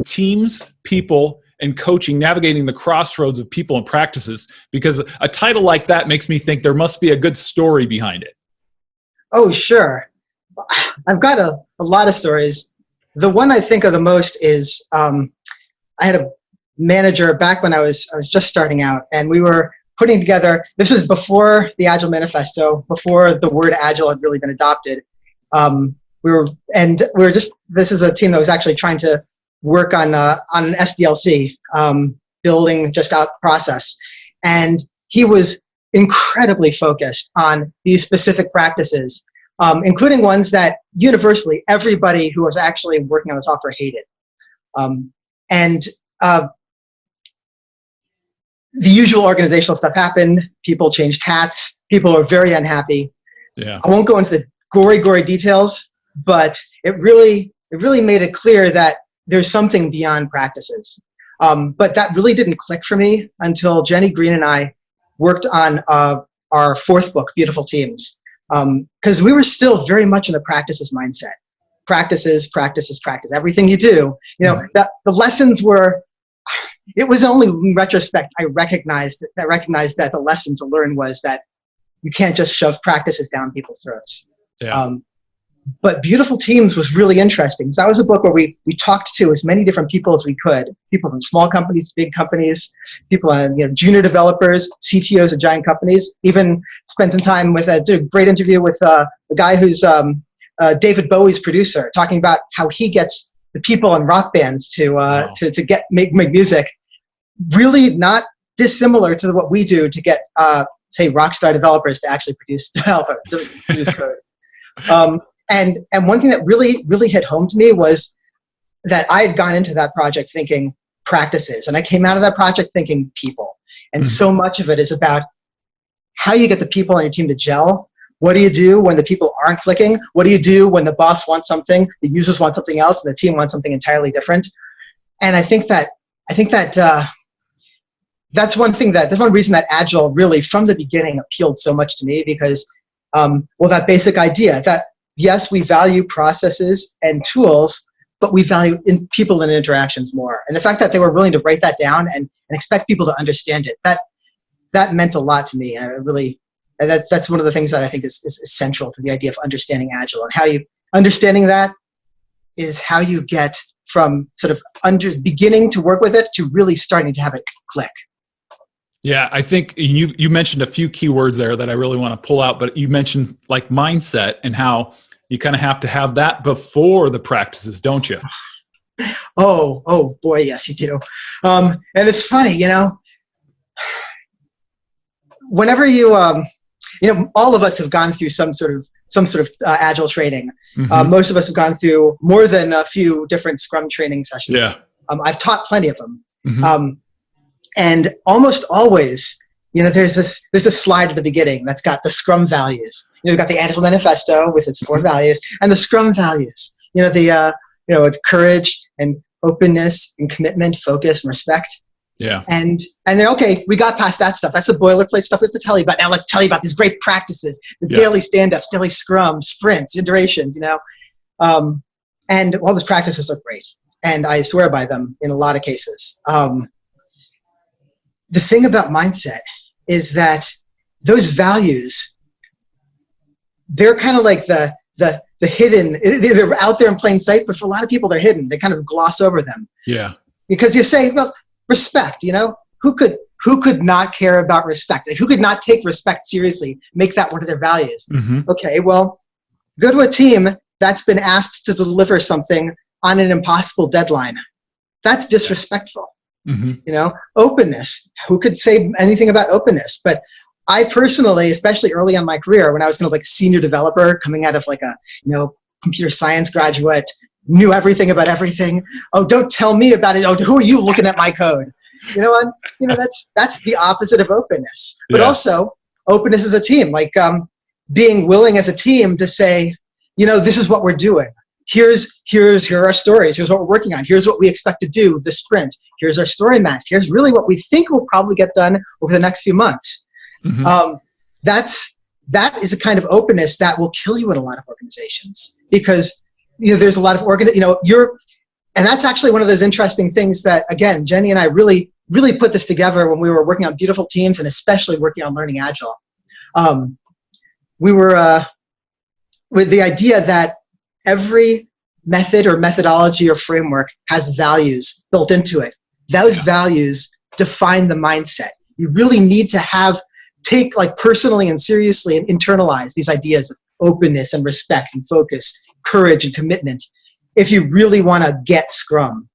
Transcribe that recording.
Teams, people, and coaching, navigating the crossroads of people and practices, because a title like that makes me think there must be a good story behind it. Oh, sure. I've got a lot of stories. The one I think of the most is I had a manager back when I was just starting out, and we were putting together, this was before the Agile Manifesto, before the word Agile had really been adopted. This is a team that was actually trying to work on an SDLC, building just out process. And he was incredibly focused on these specific practices, including ones that universally everybody who was actually working on the software hated. The usual organizational stuff happened. People changed hats. People were very unhappy. Yeah. I won't go into the gory details, but it really made it clear that there's something beyond practices. But that really didn't click for me until Jenny Green and I worked on our fourth book, Beautiful Teams, because we were still very much in the practices mindset. Practices. Everything you do, that the lessons were. It was only in retrospect I recognized that the lesson to learn was that you can't just shove practices down people's throats. Yeah. But Beautiful Teams was really interesting. So that was a book where we talked to as many different people as we could. People from small companies, big companies, people, junior developers, CTOs of giant companies. Even spent some time with did a great interview with a guy who's David Bowie's producer, talking about how he gets the people in rock bands to make music. Really not dissimilar to what we do to get say rock star developers to actually produce code. And one thing that really hit home to me was that I had gone into that project thinking practices, and I came out of that project thinking people. And so much of it is about how you get the people on your team to gel. What do you do when the people aren't clicking? What do you do when the boss wants something, the users want something else, and the team wants something entirely different? And I think that that's one reason that Agile really from the beginning appealed so much to me, because that basic idea that yes, we value processes and tools, but we value people and interactions more. And the fact that they were willing to write that down and expect people to understand it, that meant a lot to me. That's one of the things that I think is central to the idea of understanding Agile, and understanding that is how you get from sort of beginning to work with it to really starting to have it click. Yeah, I think you mentioned a few keywords there that I really want to pull out, but you mentioned like mindset and how you kind of have to have that before the practices, don't you? Oh boy, yes, you do. And it's funny, whenever you, all of us have gone through some sort of Agile training. Most of us have gone through more than a few different Scrum training sessions. Yeah. I've taught plenty of them. And almost always, there's a slide at the beginning that's got the Scrum values. You've got the Agile Manifesto with its 4 values, and the Scrum values. Courage and openness and commitment, focus and respect. Yeah. And they're okay. We got past that stuff. That's the boilerplate stuff we have to tell you about. Now let's tell you about these great practices: the daily stand-ups, daily scrums, sprints, iterations. And all those practices are great, and I swear by them in a lot of cases. The thing about mindset is that those values, they're kind of like the hidden, they're out there in plain sight, but for a lot of people, they're hidden. They kind of gloss over them. Yeah. Because you say, well, respect, who could not care about respect? Like, who could not take respect seriously, make that one of their values? Okay, well, go to a team that's been asked to deliver something on an impossible deadline. That's disrespectful. Openness. Who could say anything about openness? But I personally, especially early in my career, when I was kind of like a senior developer coming out of like a, computer science graduate, knew everything about everything. Oh, don't tell me about it. Oh, who are you looking at my code? That's the opposite of openness. But also openness as a team, like being willing as a team to say, this is what we're doing. Here are our stories. Here's what we're working on. Here's what we expect to do this sprint. Here's our story map. Here's really what we think will probably get done over the next few months. that is a kind of openness that will kill you in a lot of organizations, because there's a lot of and that's actually one of those interesting things that, again, Jenny and I really put this together when we were working on Beautiful Teams, and especially working on Learning Agile. We were with the idea that every method or methodology or framework has values built into it. Those values define the mindset. You really need to take like personally and seriously and internalize these ideas of openness and respect and focus, courage and commitment, if you really want to get Scrum.